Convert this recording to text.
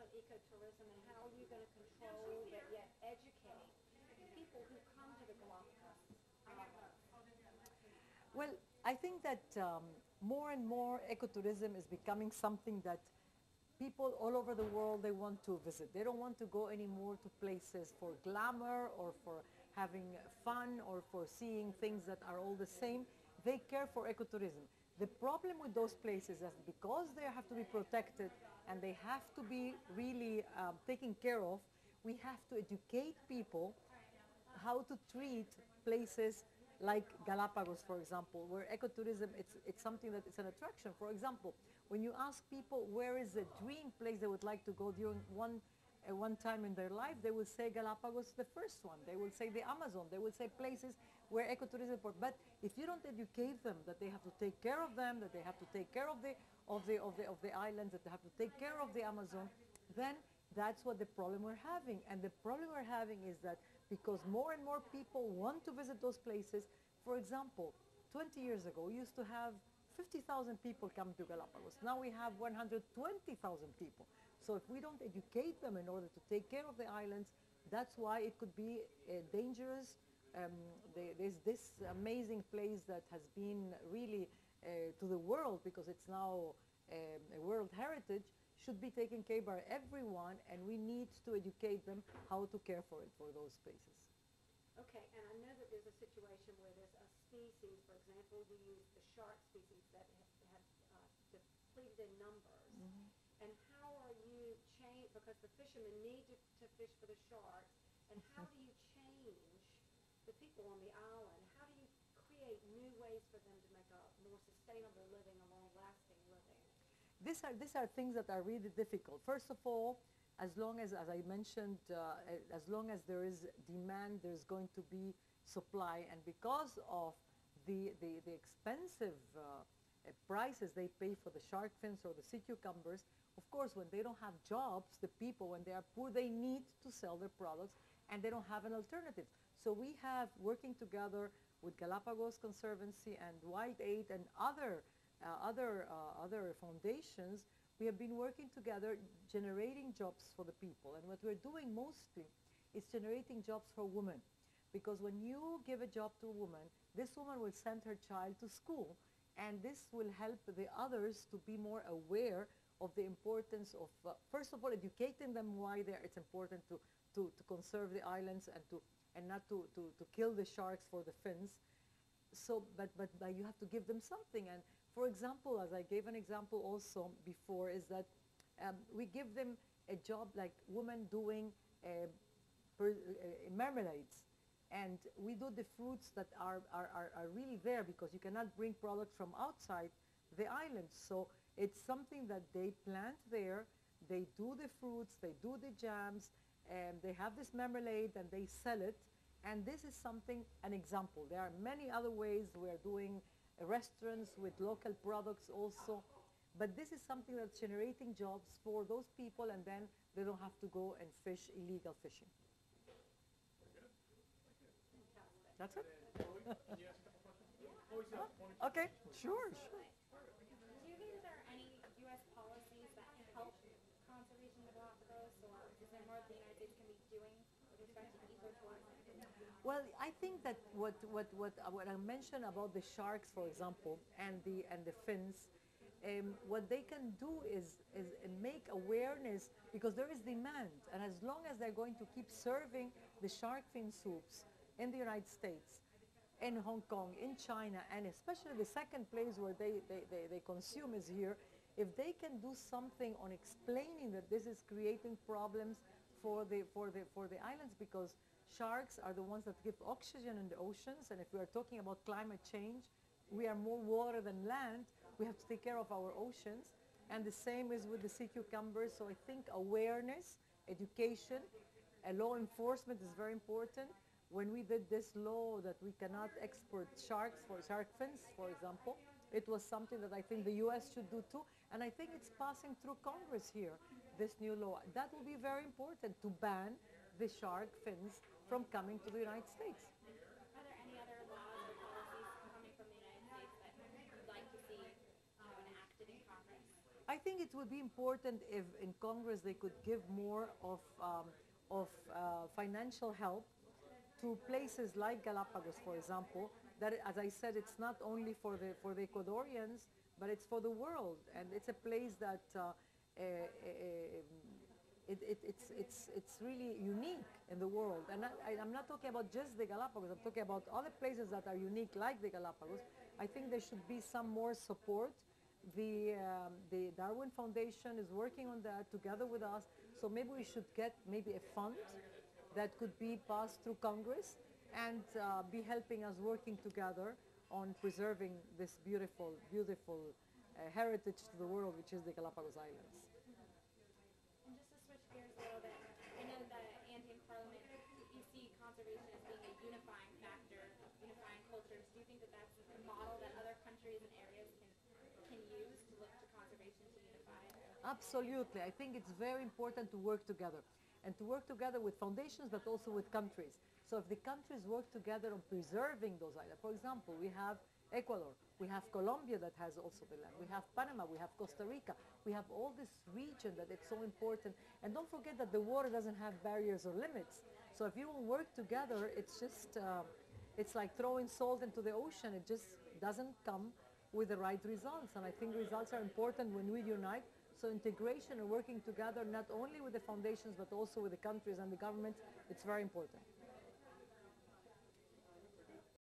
on ecotourism and how are you going to control but yet educate people who come to the Galapagos Islands? Well, I think that more and more ecotourism is becoming something that people all over the world, they want to visit. They don't want to go anymore to places for glamour or for having fun or for seeing things that are all the same. They care for ecotourism. The problem with those places is because they have to be protected and they have to be really taken care of, we have to educate people how to treat places like Galapagos, for example, where ecotourism, it's something that it's an attraction. For example, when you ask people where is a dream place they would like to go during one time in their life, they will say Galapagos, the first one. They will say the Amazon. They will say places where ecotourism. But if you don't educate them that they have to take care of them, that they have to take care of the islands, that they have to take care of the Amazon, then that's what the problem we're having. And the problem we're having is that because more and more people want to visit those places. For example, 20 years ago, we used to have 50,000 people come to Galapagos. Now we have 120,000 people. So if we don't educate them in order to take care of the islands, that's why it could be dangerous. There's this amazing place that has been really to the world, because it's now a World Heritage, should be taken care by everyone, and we need to educate them how to care for it, for those places. Okay, and I know that there's a situation where there's a species, for example, we use the shark species that have depleted in numbers. And how are you change, because the fishermen need to fish for the sharks, and how do you change the people on the island? How do you create new ways for them to make a more sustainable living, a long-lasting living? These are things that are really difficult. First of all, as I mentioned, as long as there is demand, there's going to be supply. And because of the expensive prices they pay for the shark fins or the sea cucumbers, of course, when they don't have jobs, the people, when they are poor, they need to sell their products, and they don't have an alternative. So we have, working together with Galapagos Conservancy and White Aid and other foundations, we have been working together generating jobs for the people. And what we're doing mostly is generating jobs for women. Because when you give a job to a woman, this woman will send her child to school, and this will help the others to be more aware of the importance of, first of all, educating them why it's important to conserve the islands and not to kill the sharks for the fins. So, but you have to give them something. And for example, as I gave an example also before, is that we give them a job like women doing marmalades. And we do the fruits that are really there, because you cannot bring products from outside the island. So it's something that they plant there, they do the fruits, they do the jams, and they have this marmalade and they sell it. And this is something, an example. There are many other ways. We are doing restaurants with local products also. But this is something that's generating jobs for those people, and then they don't have to go and fish illegal fishing. That's it? Okay, sure. Do you think that there are any U.S. policies that help conservation of the Galapagos, or is there more that the United States can be doing with respect to ecotourism? Well, I think that what I mentioned about the sharks, for example, and the fins, what they can do is make awareness, because there is demand, and as long as they're going to keep serving the shark fin soups in the United States, in Hong Kong, in China, and especially the second place where they consume is here, if they can do something on explaining that this is creating problems for the islands, because sharks are the ones that give oxygen in the oceans, and if we are talking about climate change, we are more water than land. We have to take care of our oceans, and the same is with the sea cucumbers. So I think awareness, education, law enforcement is very important. When we did this law that we cannot export shark fins, for example, it was something that I think the U.S. should do too, and I think it's passing through Congress here, this new law. That will be very important, to ban the shark fins from coming to the United States. Are there any other laws or policies coming from the United States that you'd like to see enacted in Congress? I think it would be important if in Congress they could give more of financial help to places like Galapagos, for example, that, as I said, it's not only for the Ecuadorians, but it's for the world, and it's a place that it's really unique in the world. And I'm not talking about just the Galapagos. I'm talking about other places that are unique, like the Galapagos. I think there should be some more support. The Darwin Foundation is working on that together with us. So maybe we should get maybe a fund that could be passed through Congress and be helping us working together on preserving this beautiful, beautiful heritage to the world, which is the Galapagos Islands. And just to switch gears a little bit, I know that Andean Parliament, you see conservation as being a unifying factor, unifying cultures. Do you think that that's a model that other countries and areas can use to look to conservation to unify? Absolutely. I think it's very important to work together, and to work together with foundations, but also with countries. So if the countries work together on preserving those islands, for example, we have Ecuador, we have Colombia that has also the land, we have Panama, we have Costa Rica, we have all this region that it's so important. And don't forget that the water doesn't have barriers or limits. So if you don't work together, it's just, it's like throwing salt into the ocean. It just doesn't come with the right results. And I think results are important when we unite. So integration and working together, not only with the foundations, but also with the countries and the governments, it's very important.